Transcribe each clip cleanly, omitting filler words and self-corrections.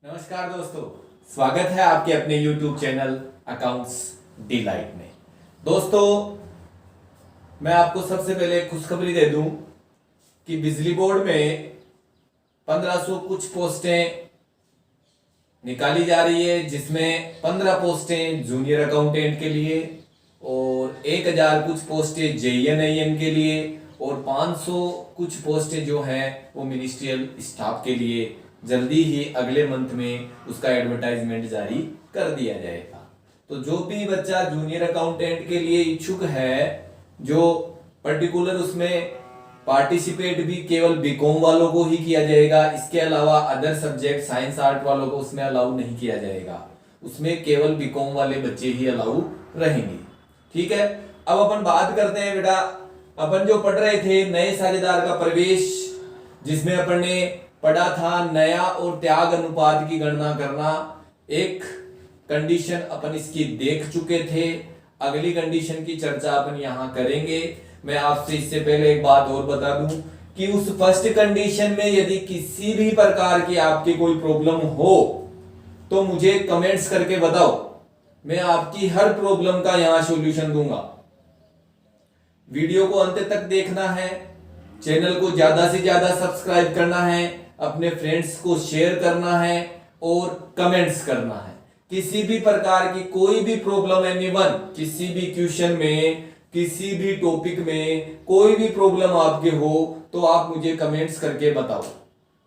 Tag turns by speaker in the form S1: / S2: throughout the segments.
S1: नमस्कार दोस्तों, स्वागत है आपके अपने YouTube चैनल अकाउंट्स डिलाइट में। दोस्तों, मैं आपको सबसे पहले खुशखबरी दे दूं कि बिजली बोर्ड में 1500 कुछ पोस्टें निकाली जा रही है, जिसमें 15 पोस्टें जूनियर अकाउंटेंट के लिए और 1000 कुछ पोस्टें JNIN के लिए और 500 कुछ पोस्टें जो हैं वो मिनिस्ट्रियल स्टाफ के लिए जल्दी ही अगले मंथ में उसका एडवर्टाइजमेंट जारी कर दिया जाएगा। तो जो भी बच्चा जूनियर अकाउंटेंट के लिए इच्छुक है, जो पर्टिकुलर उसमें पार्टिसिपेट भी केवल बीकॉम वालों को ही किया जाएगा, इसके अलावा अदर सब्जेक्ट साइंस आर्ट वालों को उसमें अलाउ नहीं किया जाएगा। उसमें केवल बीकॉम वाले बच्चे ही अलाउ रहेंगे। ठीक है, अब अपन बात करते हैं बेटा, अपन जो पढ़ रहे थे नए साझेदार का प्रवेश, जिसमें अपन ने पढ़ा था नया और त्याग अनुपात की गणना करना। एक कंडीशन अपन इसकी देख चुके थे, अगली कंडीशन की चर्चा अपन यहां करेंगे। मैं आपसे इससे पहले एक बात और बता दूं कि उस फर्स्ट कंडीशन में यदि किसी भी प्रकार की आपकी कोई प्रॉब्लम हो तो मुझे कमेंट्स करके बताओ, मैं आपकी हर प्रॉब्लम का यहां सॉल्यूशन दूंगा। वीडियो को अंत तक देखना है, चैनल को ज्यादा से ज्यादा सब्सक्राइब करना है, अपने फ्रेंड्स को शेयर करना है और कमेंट्स करना है। किसी भी प्रकार की कोई भी प्रॉब्लम एनीवन, किसी भी क्वेश्चन में, किसी भी टॉपिक में कोई भी प्रॉब्लम आपके हो तो आप मुझे कमेंट्स करके बताओ,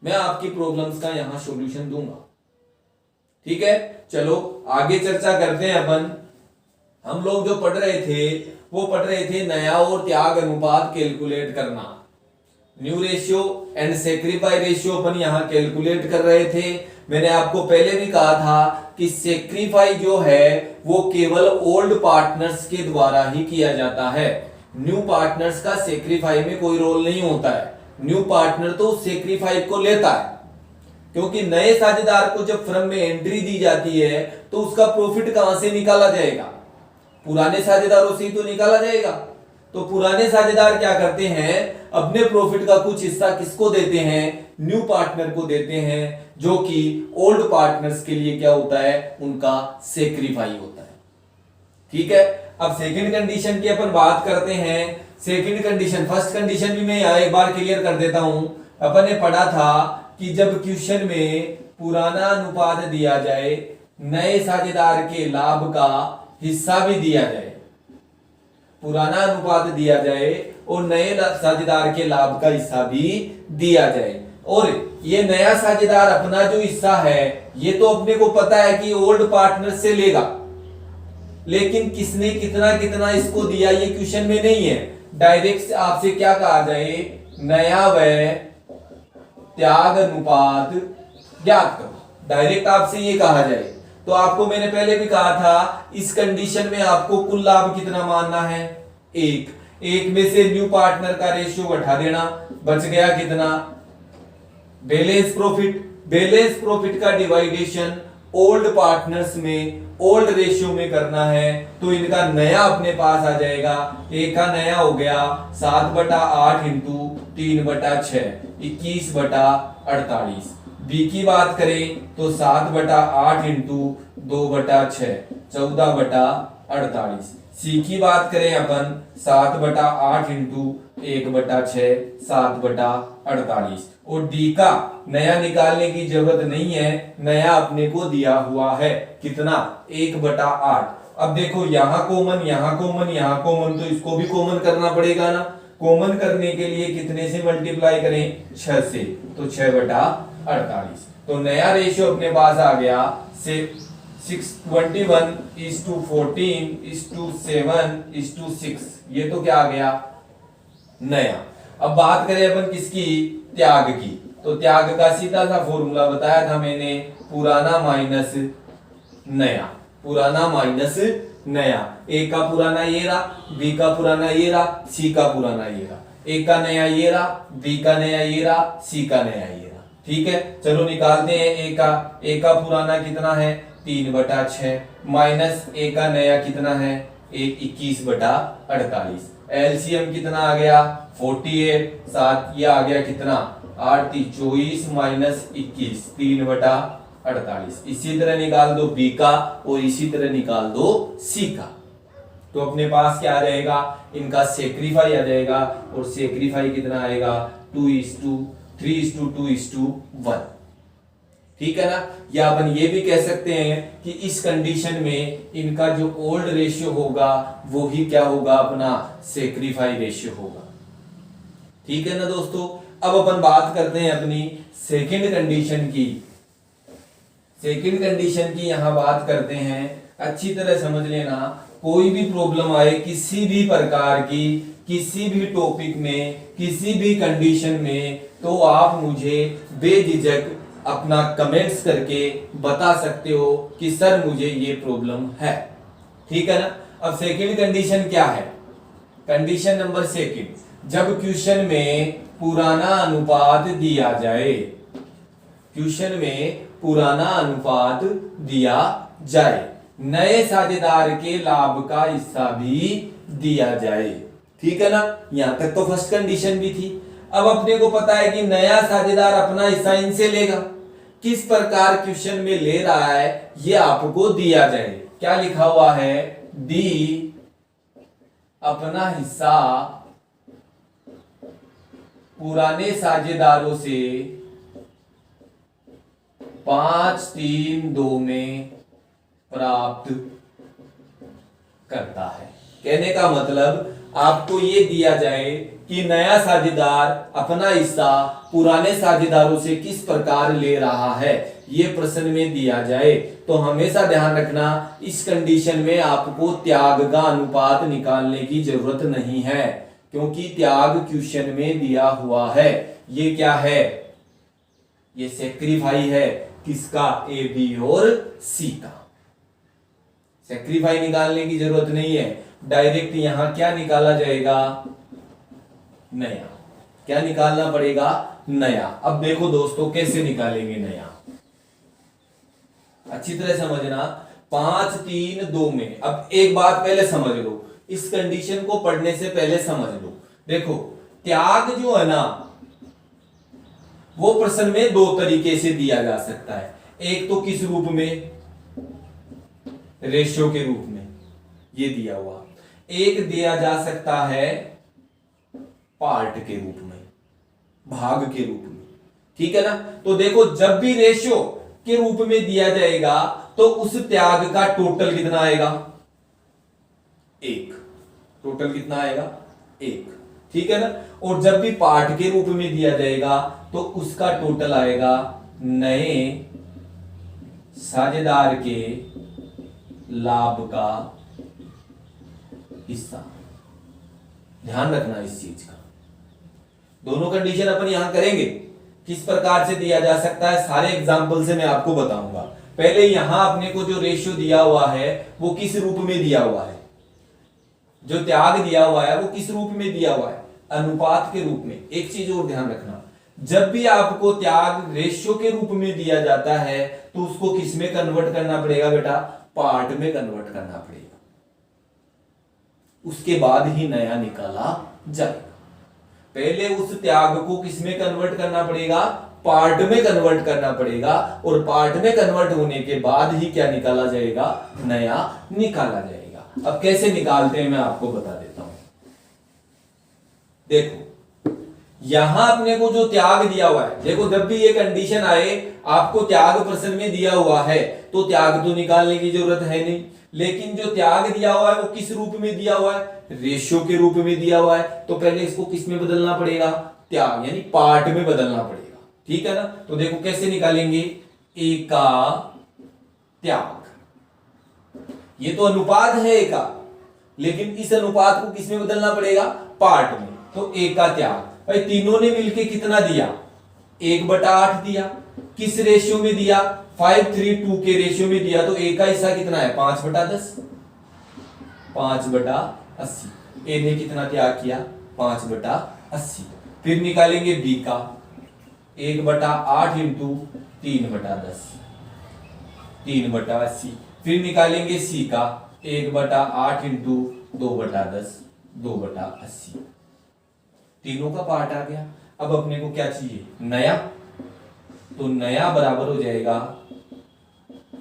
S1: मैं आपकी प्रॉब्लम्स का यहां सॉल्यूशन दूंगा। ठीक है, चलो आगे चर्चा करते हैं। अपन हम लोग जो पढ़ रहे थे वो पढ़ रहे थे नया और त्याग अनुपात कैलकुलेट करना। New ratio and sacrifice ratio अपन यहां कैलकुलेट कर रहे थे। मैंने आपको पहले भी कहा था कि सेक्रीफाई जो है वो केवल ओल्ड पार्टनर्स के द्वारा ही किया जाता है। न्यू पार्टनर्स का सेक्रीफाई में कोई रोल नहीं होता है। न्यू पार्टनर तो सेक्रीफाई को लेता है, क्योंकि नए साझेदार को जब फर्म में एंट्री दी जाती है तो उसका प्रॉफिट कहां से निकाला जाएगा? पुराने साझेदारों से ही तो निकाला जाएगा। तो पुराने साझेदार क्या करते हैं, अपने प्रॉफिट का कुछ हिस्सा किसको देते हैं? न्यू पार्टनर को देते हैं, जो कि ओल्ड पार्टनर्स के लिए क्या होता है, उनका सेक्रीफाई होता है। ठीक है, अब सेकंड कंडीशन की अपन बात करते हैं। सेकंड कंडीशन, फर्स्ट कंडीशन भी मैं एक बार क्लियर कर देता हूं। अपन ने पढ़ा था कि जब क्वेश्चन में पुराना अनुपात दिया जाए, नए साझेदार के लाभ का हिस्सा भी दिया जाए, पुराना अनुपात दिया जाए और नए साझेदार के लाभ का हिस्सा भी दिया जाए, और ये नया साझेदार अपना जो हिस्सा है ये तो अपने को पता है कि ओल्ड पार्टनर से लेगा, लेकिन किसने कितना कितना इसको दिया ये क्वेश्चन में नहीं है। डायरेक्ट आपसे क्या कहा जाए, नया व त्याग अनुपात ज्ञात करो। डायरेक्ट आपसे ये कहा जाए तो आपको मैंने पहले भी कहा था, इस कंडीशन में आपको कुल लाभ कितना मानना है? एक में से न्यू पार्टनर का रेशियो घटा देना, बच गया कितना? Balance profit. बैलेंस प्रॉफिट का डिवाइडेशन ओल्ड पार्टनर्स में ओल्ड रेशियो में करना है, तो इनका नया अपने पास आ जाएगा। एक का नया हो गया 7/8 इंटू 3/6, 21/48। बी की बात करें तो 7/8 इंटू 2/6, 14/48। सी की बात करें अपन 7/8 इंटू 1/6, 7/48। और डी का नया निकालने की जरूरत नहीं है, नया अपने को दिया हुआ है कितना? 1/8। अब देखो यहाँ कॉमन, यहाँ कॉमन, यहाँ कॉमन, तो इसको भी कॉमन करना पड़ेगा ना। कॉमन करने के लिए कितने से मल्टीप्लाई करें? 6 से, तो 6/48। तो नया रेशियो अपने पास आ गया 21:14:7:6। ये तो क्या आ गया? नया। अब बात करें अपन किसकी? त्याग की। तो त्याग का सीधा सा फॉर्मूला बताया था मैंने, पुराना माइनस नया, पुराना माइनस नया। ए का पुराना ये रहा, बी का पुराना ये रहा, सी का पुराना ये रहा। ए का नया ये रहा, बी का नया ये रहा, सी का नया ये रहा। ठीक है, चलो निकालते हैं। ए का पुराना कितना है? 3/6 माइनस ए का नया कितना है? 21/48। एलसीएम कितना आ गया? 48। साथ ये आ गया कितना? 8 × 24 - 21, 3/48। 48। इसी तरह निकाल दो बी का और इसी तरह निकाल दो सी का। तो अपने पास क्या आ जाएगा, इनका सेक्रीफाई आ जाएगा और सेक्रीफाई कितना आएगा 2:3:2:1। ठीक है ना। या अपन ये भी कह सकते हैं कि इस कंडीशन में इनका जो ओल्ड रेशियो होगा वो ही क्या होगा, अपना सेक्रीफाई रेशियो होगा। ठीक है ना दोस्तों। अब अपन बात करते हैं अपनी सेकंड कंडीशन की। सेकंड कंडीशन की यहां बात करते हैं, अच्छी तरह समझ लेना। कोई भी प्रॉब्लम आए किसी भी प्रकार की, किसी भी टॉपिक में, किसी भी कंडीशन में, तो आप मुझे बेझिझक अपना कमेंट्स करके बता सकते हो कि सर मुझे ये प्रॉब्लम है। ठीक है ना। अब सेकंड कंडीशन क्या है, कंडीशन नंबर सेकंड, जब क्वेश्चन में पुराना अनुपात दिया जाए, क्वेश्चन में पुराना अनुपात दिया जाए, नए साझेदार के लाभ का हिस्सा भी दिया जाए। ठीक है ना। यहां तक तो फर्स्ट कंडीशन भी थी। अब अपने को पता है कि नया साझेदार अपना हिस्सा इनसे लेगा। किस प्रकार क्वेश्चन में ले रहा है ये आपको दिया जाए। क्या लिखा हुआ है, डी अपना हिस्सा पुराने साझेदारों से 5-3-2 में प्राप्त करता है। कहने का मतलब आपको ये दिया जाए कि नया साझेदार अपना हिस्सा पुराने साझेदारों से किस प्रकार ले रहा है, ये प्रश्न में दिया जाए। तो हमेशा ध्यान रखना, इस कंडीशन में आपको त्याग का अनुपात निकालने की जरूरत नहीं है, क्योंकि त्याग क्वेश्चन में दिया हुआ है। ये क्या है, ये सेक्रीफाई है। किसका, ए बी और सी का। सेक्रीफाई निकालने की जरूरत नहीं है, डायरेक्ट यहां क्या निकाला जाएगा, नया। क्या निकालना पड़ेगा, नया। अब देखो दोस्तों कैसे निकालेंगे नया, अच्छी तरह समझना। 5-3-2 में, अब एक बात पहले समझ लो, इस कंडीशन को पढ़ने से पहले समझ लो। देखो त्याग जो है ना, वो प्रश्न में दो तरीके से दिया जा सकता है। एक तो किस रूप में, रेशियो के रूप में, ये दिया हुआ। एक दिया जा सकता है पार्ट के रूप में, भाग के रूप में। ठीक है ना। तो देखो जब भी रेशियो के रूप में दिया जाएगा तो उस त्याग का टोटल कितना आएगा, 1। टोटल कितना आएगा, 1। ठीक है ना। और जब भी पार्ट के रूप में दिया जाएगा तो उसका टोटल आएगा नए साझेदार के लाभ का हिस्सा। ध्यान रखना इस चीज का। दोनों कंडीशन अपन यहां करेंगे, किस प्रकार से दिया जा सकता है सारे एग्जाम्पल से मैं आपको बताऊंगा। पहले यहां अपने को जो रेशियो दिया हुआ है वो किस रूप में दिया हुआ है, जो त्याग दिया हुआ है वो किस रूप में दिया हुआ है, अनुपात के रूप में। एक चीज और ध्यान रखना, जब भी आपको त्याग रेशियो के रूप में दिया जाता है तो उसको किस में कन्वर्ट करना पड़ेगा बेटा, पार्ट में कन्वर्ट करना पड़ेगा। उसके बाद ही नया निकाला जाएगा। पहले उस त्याग को किस में कन्वर्ट करना पड़ेगा, पार्ट में कन्वर्ट करना पड़ेगा। और पार्ट में कन्वर्ट होने के बाद ही क्या निकाला जाएगा, नया निकाला जाएगा। अब कैसे निकालते हैं मैं आपको बता देता हूं। देखो यहां अपने को जो त्याग दिया हुआ है, देखो जब भी ये कंडीशन आए आपको त्याग प्रश्न में दिया हुआ है तो त्याग तो निकालने की जरूरत है नहीं। लेकिन जो त्याग दिया हुआ है वो किस रूप में दिया हुआ है, रेशियो के रूप में दिया हुआ है। तो पहले इसको किस में बदलना पड़ेगा, त्याग यानी पार्ट में बदलना पड़ेगा। ठीक है ना। तो देखो कैसे निकालेंगे, ए का त्याग, ये तो अनुपात है ए का, लेकिन इस अनुपात को किस में बदलना पड़ेगा, पार्ट में। तो ए का त्याग, भाई तीनों ने मिलके कितना दिया, 1/8 दिया। किस रेशियो में दिया, 5:3:2 के रेशियो में दिया। तो ए का हिस्सा कितना है, 5/10, 5/80। ए ने कितना त्याग किया, 5/80। फिर निकालेंगे बी का, 1/8 इंटू 3/10, 3/80। फिर निकालेंगे सी का, 1/8 इंटू 2/10, 2/80। तीनों का पार्ट आ गया। अब अपने को क्या चाहिए, नया। तो नया बराबर हो जाएगा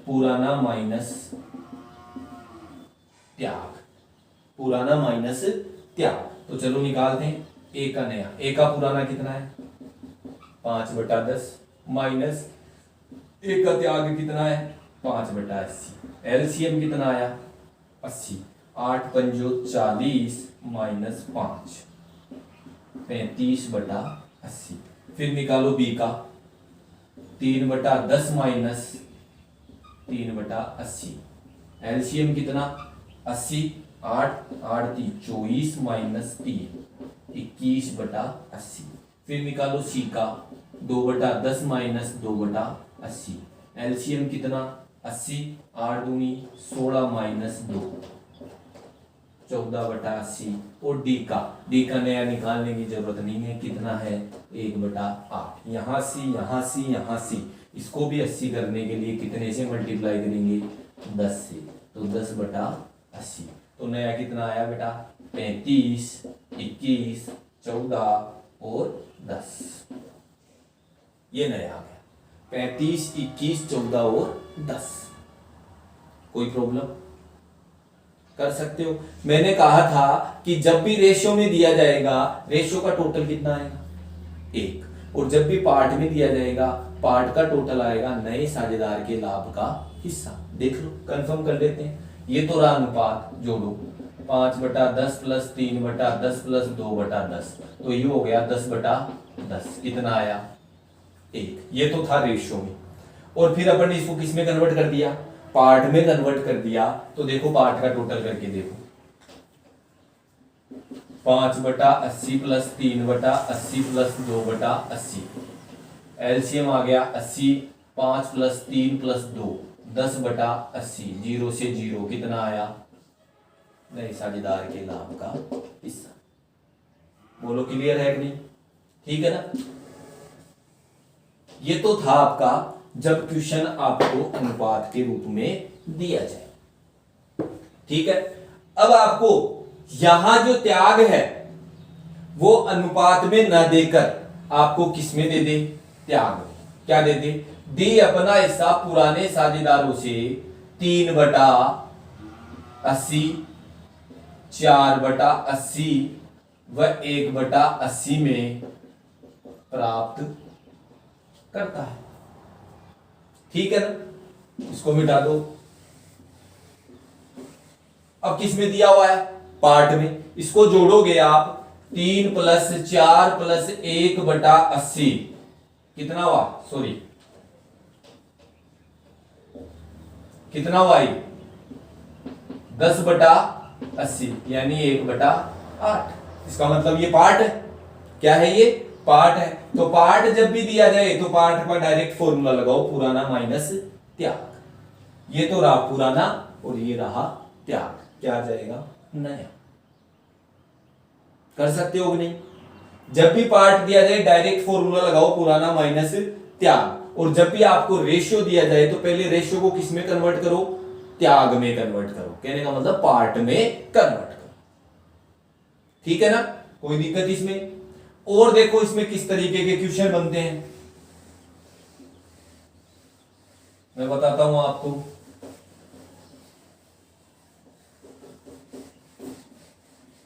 S1: पुराना माइनस त्याग, पुराना माइनस त्याग। तो चलो निकालते हैं। ए का नया, ए का पुराना कितना है 5/10 माइनस ए का त्याग कितना है 5/80। एलसीएम कितना आया 80। 8 पंजो 40 माइनस 5 35/80। फिर निकालो बी का 3/10 माइनस 3/80। एलसीएम कितना 80। 8 8 3 24 माइनस 3 21/80। फिर निकालो सी का 2/10 माइनस 2/80। एलसीएम कितना 80। 8 दूनी 16 माइनस 2 14/80। और डी का नया निकालने की जरूरत नहीं है, कितना है 1/8। यहाँ सी यहाँ सी यहाँ सी, इसको भी 80 करने के लिए कितने से मल्टीप्लाई करेंगे 10 से, तो 10/80। तो नया कितना आया बेटा 35 21 14 और 10। ये नया आ गया 35 21 14 और 10। कोई प्रॉब्लम कर सकते हो। मैंने कहा था कि जब भी रेशियो में दिया जाएगा, रेशियो का टोटल कितना आएगा 1, और जब भी पार्ट में दिया जाएगा पार्ट का टोटल आएगा नए साझेदार के लाभ का हिस्सा। देख लो, कंफर्म कर लेते हैं। ये तो रहा अनुपात, जोड़ो 5/10 प्लस 3/10 प्लस 2/10, तो ये हो गया 10/10। कितना आया 1। ये तो था रेशियो में। और फिर अपन ने इसको किस में कन्वर्ट कर दिया, पार्ट में कन्वर्ट कर दिया। तो देखो पार्ट का टोटल करके देखो, 5/80 प्लस 3/80 प्लस 2/80। एलसीएम आ गया 80। 5 प्लस 3 प्लस 2 10/80। 0 से 0 कितना आया नए साझेदार के लाभ का हिस्सा। बोलो क्लियर है कि नहीं? ठीक है ना। ये तो था आपका जब क्वेश्चन आपको अनुपात के रूप में दिया जाए। ठीक है। अब आपको यहां जो त्याग है वो अनुपात में न देकर आपको किसमें दे दे, त्याग क्या दे दे, डी अपना हिस्सा पुराने साझेदारों से 3/80 4/80 व 1/80 में प्राप्त करता है। ठीक है ना। इसको मिटा दो। अब किस में दिया हुआ है पार्ट में, इसको जोड़ोगे आप 3 प्लस 4 प्लस 1/80 कितना हुआ, सॉरी कितना हुआ 10/80 यानी 1/8। इसका मतलब ये पार्ट है। क्या है ये पार्ट है। तो पार्ट जब भी दिया जाए तो पार्ट का डायरेक्ट फॉर्मूला लगाओ, पुराना माइनस त्याग। ये तो रहा पुराना और ये रहा त्याग, क्या आ जाएगा नया। कर सकते हो कि नहीं। जब भी पार्ट दिया जाए डायरेक्ट फॉर्मूला लगाओ, पुराना माइनस त्याग। और जब भी आपको रेशियो दिया जाए तो पहले रेशियो को किस में कन्वर्ट करो, त्याग में कन्वर्ट करो। कहने का मतलब पार्ट में कन्वर्ट करो। ठीक है ना, कोई दिक्कत इसमें। और देखो इसमें किस तरीके के क्वेश्चन बनते हैं, मैं बताता हूं आपको।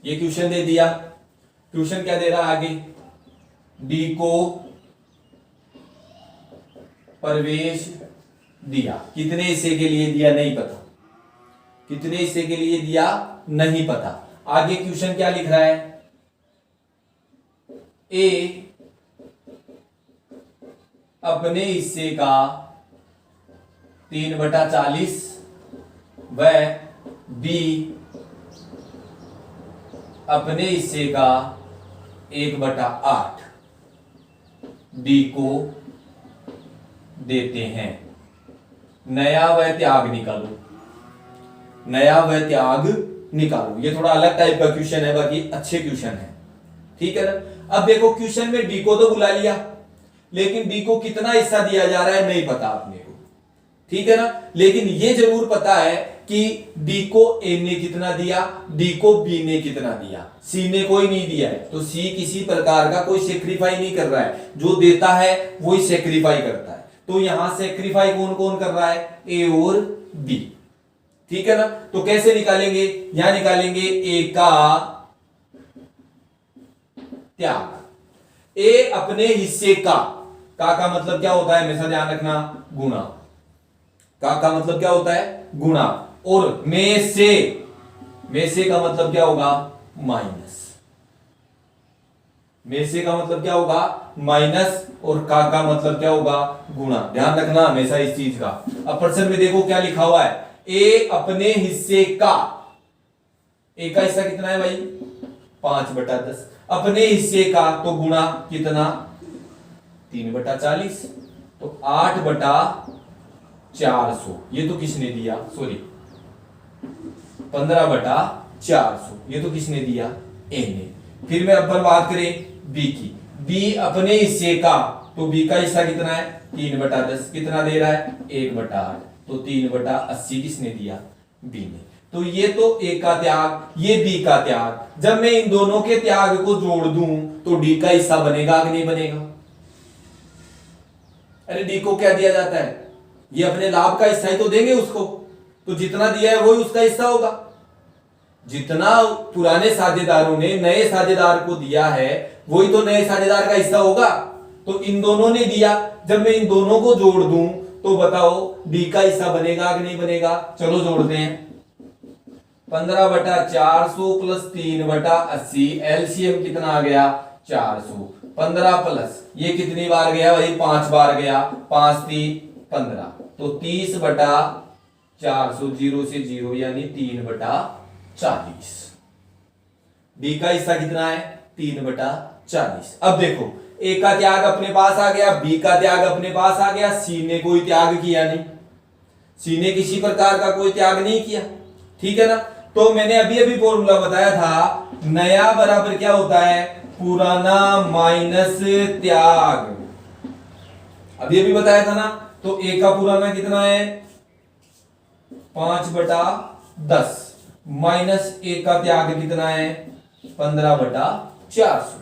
S1: ये क्वेश्चन दे दिया। क्वेश्चन क्या दे रहा है आगे, डी को प्रवेश दिया। कितने हिस्से के लिए दिया नहीं पता, कितने हिस्से के लिए दिया नहीं पता। आगे क्वेश्चन क्या लिख रहा है, ए अपने हिस्से का 3/40 व बी अपने हिस्से का 1/8 डी को देते हैं। नया व त्याग निकालो, नया व त्याग निकालो। ये थोड़ा अलग टाइप का क्वेश्चन है, बाकी अच्छे क्वेश्चन है। ठीक है ना। अब देखो क्वेश्चन में डी को तो बुला लिया, लेकिन डी को कितना हिस्सा दिया जा रहा है नहीं पता अपने को। ठीक है ना। लेकिन ये जरूर पता है कि डी को ए ने कितना दिया, डी को बी ने कितना दिया, सी ने कोई नहीं दिया है। तो सी किसी प्रकार का कोई सेक्रीफाई नहीं कर रहा है, जो देता है वही सेक्रीफाई करता है। तो यहां सेक्रीफाई कौन कौन कर रहा है, ए और बी। ठीक है ना, तो कैसे निकालेंगे, यहां निकालेंगे ए का त्याग। ए अपने हिस्से का मतलब क्या होता है, हमेशा ध्यान रखना, गुणा। का मतलब क्या होता है, गुणा। और में से का मतलब क्या होगा, माइनस। में से का मतलब क्या होगा, माइनस। और का मतलब क्या होगा, गुणा। ध्यान रखना हमेशा इस चीज का। अब प्रश्न में देखो क्या लिखा हुआ है, ए अपने हिस्से का, ए का हिस्सा कितना है भाई, 5/10। अपने हिस्से का तो गुणा कितना, 3/40, तो 8/400। ये तो किसने दिया, सॉरी 15/400, ये तो किसने दिया, ए ने। फिर मैं अपन बात करें बी की, बी अपने हिस्से का, तो बी का हिस्सा कितना है, 3/10, कितना दे रहा है, 1/8, तो 3/80 किसने दिया, बी ने। तो ये तो ए का त्याग, ये बी का त्याग। जब मैं इन दोनों के त्याग को जोड़ दूं तो डी का हिस्सा बनेगा कि नहीं बनेगा। अरे डी को क्या दिया जाता है, ये अपने लाभ का हिस्सा ही तो देंगे उसको, तो जितना दिया है वही उसका हिस्सा होगा। जितना पुराने साझेदारों ने नए साझेदार को दिया है वही तो नए साझेदार का हिस्सा होगा। तो इन दोनों ने दिया, जब मैं इन दोनों को जोड़ दूं तो बताओ डी का हिस्सा बनेगा कि नहीं बनेगा। चलो जोड़ते हैं, 15/400 प्लस 3/80, एलसीएम कितना आ गया, 400। 15 प्लस ये कितनी बार गया भाई, 5 बार गया, 5 3 15, तो 30/400, 0 से 0 यानी 3/40। बी का हिस्सा कितना है, 3/40। अब देखो ए का त्याग अपने पास आ गया, बी का त्याग अपने पास आ गया, सी ने कोई त्याग किया नहीं, सी ने किसी प्रकार का कोई त्याग नहीं किया। ठीक है ना, तो मैंने अभी अभी फॉर्मूला बताया था, नया बराबर क्या होता है, पुराना माइनस त्याग। अभी अभी बताया था ना, तो ए का पुराना कितना है, 5/10 माइनस ए का त्याग कितना है, 15/400।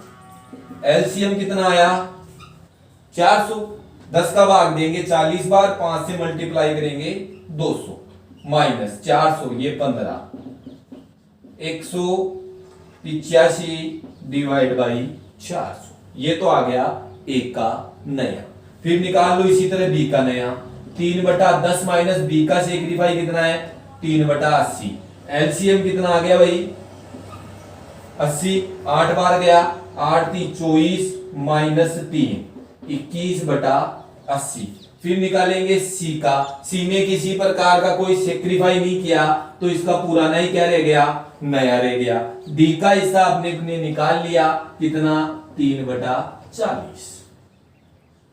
S1: एलसीएम कितना आया, 400। 10 का भाग देंगे 40 बार, 5 से मल्टीप्लाई करेंगे 200, माइनस 400 ये 15, 185 डिवाइड बाई 400। ये तो आ गया ए का नया। फिर निकाल लो इसी तरह बी का नया, 3/10 माइनस बी का सेक्रीफाई कितना है, 3/80। एलसीएम कितना आ गया भाई, 80, 8 बार गया, 8 3 24 माइनस 3, 21/80। फिर निकालेंगे सी का, सी ने किसी प्रकार का कोई सेक्रीफाई नहीं किया, तो इसका पुराना ही क्या रह गया, नया रह गया। डी का हिस्सा आपने निकाल लिया, कितना, 3/40।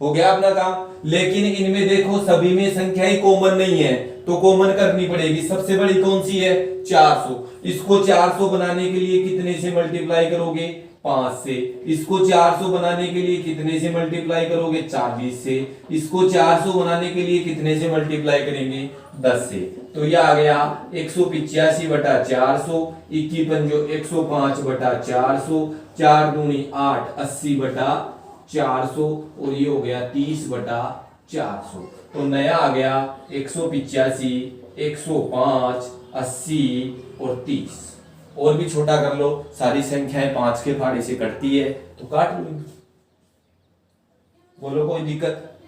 S1: हो गया अपना काम। लेकिन इनमें देखो सभी में संख्या ही कॉमन नहीं है, तो कॉमन करनी पड़ेगी। सबसे बड़ी कौन सी है, 400। इसको 400 बनाने के लिए कितने से मल्टीप्लाई करोगे, 5 से। इसको 400 बनाने के लिए कितने से मल्टीप्लाई करोगे, 40 से। इसको 400 बनाने के लिए कितने से मल्टीप्लाई करेंगे, 10 से। तो यह आ गया 185/400, 105/400, 4 दूनी 8, 80/400, और ये हो गया 30/400। तो नया आ गया 185, 105, 80 और 30। और भी छोटा कर लो, सारी संख्याएं 5 के फाड़े से कटती है तो काट लो। बोलो कोई दिक्कत।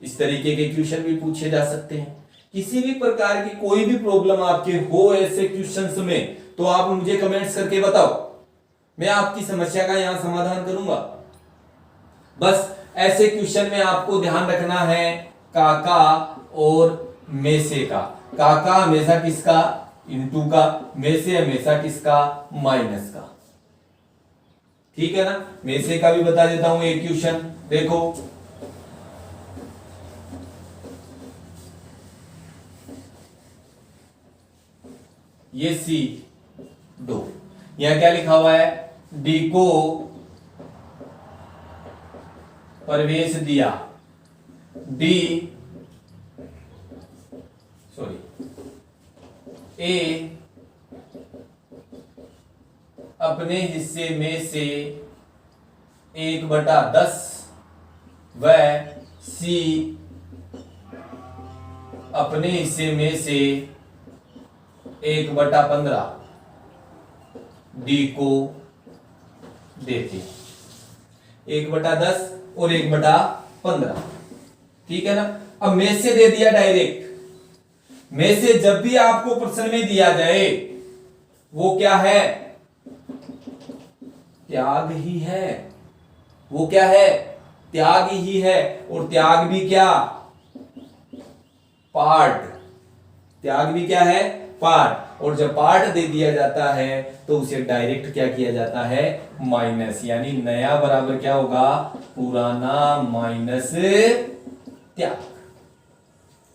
S1: इस तरीके के क्वेश्चन भी पूछे जा सकते हैं। किसी भी प्रकार की कोई भी प्रॉब्लम आपके हो ऐसे क्वेश्चंस में, तो आप मुझे कमेंट्स करके बताओ, मैं आपकी समस्या का यहां समाधान करूंगा। बस ऐसे क्वेश्चन में आपको ध्यान रखना है काका और में से का। काका हमेशा किसका, इनटू का, में से हमेशा किसका, माइनस का। ठीक है ना, में से का भी बता देता हूं एक क्वेश्चन देखो। ये सी दो, यहां क्या लिखा हुआ है, डी को प्रवेश दिया, डी सॉरी ए अपने हिस्से में से 1/10 व सी अपने हिस्से में से 1/15 डी को देते हैं, 1/10 और 1/15, ठीक है ना। अब में से दे दिया डायरेक्ट, में से जब भी आपको प्रश्न में दिया जाए वो क्या है, त्याग ही है, वो क्या है, त्याग ही है। और त्याग भी क्या, पार्ट, त्याग भी क्या है, पार्ट। और जब पार्ट दे दिया जाता है तो उसे डायरेक्ट क्या किया जाता है, माइनस, यानी नया बराबर क्या होगा, पुराना माइनस त्याग,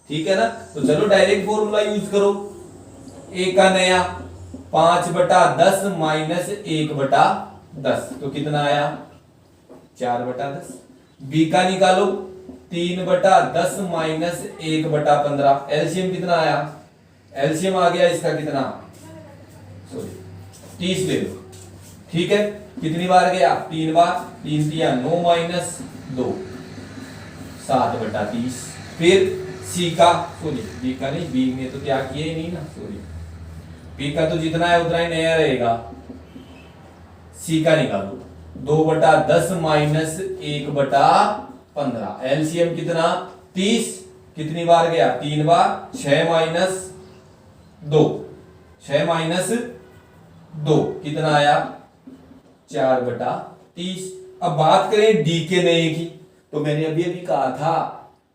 S1: ठीक है ना। तो चलो डायरेक्ट फॉर्मूला यूज करो, ए का नया 5/10 माइनस 1/10, तो कितना आया, 4/10। बी का निकालो 3/10 माइनस 1/15, एलसीएम कितना आया, एलसीएम आ गया इसका कितना, सॉरी 30 ले लो, ठीक है। कितनी बार गया, 3 बार, 3 दिया 9 माइनस 2, 7/30। फिर सी का, सॉरी बी का नहीं, बी में तो क्या किए नहीं ना, सॉरी बी का तो जितना है उतना ही नया रहेगा। सी का निकालो 2/10 माइनस 1/15, एलसीएम कितना 30, कितनी बार गया, 3 बार, 6 माइनस 2, 6 माइनस 2 कितना आया, 4/30। अब बात करें डी के नए की, तो मैंने अभी अभी कहा था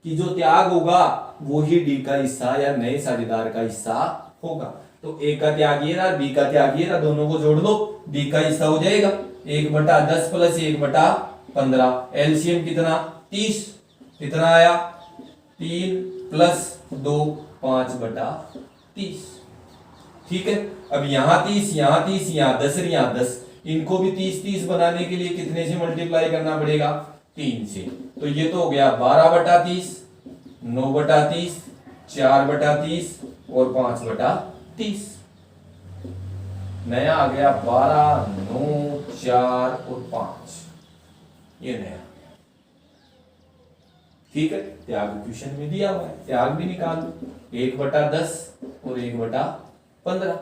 S1: कि जो त्याग होगा वो ही डी का हिस्सा या नए साझेदार का हिस्सा होगा। तो ए का त्याग ये रहा, बी का त्याग ये रहा, दोनों को जोड़ दो, डी का हिस्सा हो जाएगा 1/10 प्लस 1/15, एलसीएम कितना 30, कितना आया 3 प्लस 2 5/30, ठीक है। अब यहां 30, यहां 30, यहां 10, यहां 10, इनको भी 30 बनाने के लिए कितने से मल्टीप्लाई करना पड़ेगा, 3 से। तो ये तो हो गया 12/30, 9/30, 4/30 और 5/30, नया आ गया 12, 9, 4 और 5, ये नया, ठीक है। त्याग क्वेश्चन में दिया हुआ है, त्याग भी निकाल दो, 1/10 और 1/15,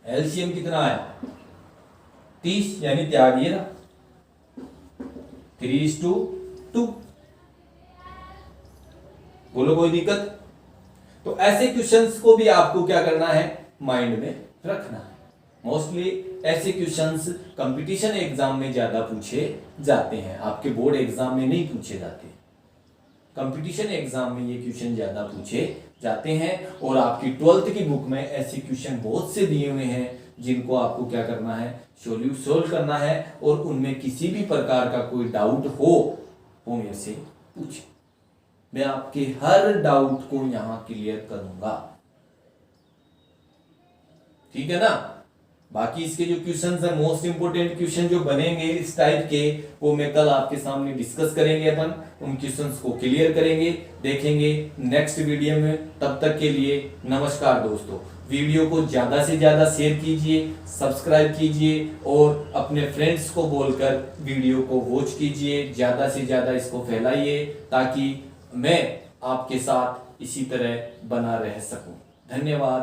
S1: एलसीएम कितना आया 30, यानी त्याग ये रहा 3:2। बोलो कोई दिक्कत। तो ऐसे क्वेश्चंस को भी आपको क्या करना है, माइंड में रखना है। मोस्टली ऐसे क्वेश्चंस कंपटीशन एग्जाम में ज्यादा पूछे जाते हैं, आपके बोर्ड एग्जाम में नहीं पूछे जाते। कंपटीशन एग्जाम में ये क्वेश्चन ज्यादा पूछे जाते हैं। और आपकी 12th की बुक में ऐसे क्वेश्चन बहुत से दिए हुए हैं जिनको आपको क्या करना है, सोल्व करना है। और उनमें किसी भी प्रकार का कोई डाउट हो वो मेरे से पूछे, मैं आपके हर डाउट को यहां क्लियर करूंगा, ठीक है ना। बाकी इसके जो क्वेश्चंस है, मोस्ट इंपोर्टेंट क्वेश्चन जो बनेंगे इस टाइप के, वो मैं कल आपके सामने डिस्कस करेंगे, अपन उन क्वेश्चंस को क्लियर करेंगे, देखेंगे नेक्स्ट वीडियो में। तब तक के लिए नमस्कार दोस्तों। वीडियो को ज्यादा से ज्यादा शेयर कीजिए, सब्सक्राइब कीजिए और अपने फ्रेंड्स को बोलकर वीडियो को वॉच कीजिए, ज्यादा से ज्यादा इसको फैलाइए ताकि मैं आपके साथ इसी तरह बना रह सकूं। धन्यवाद।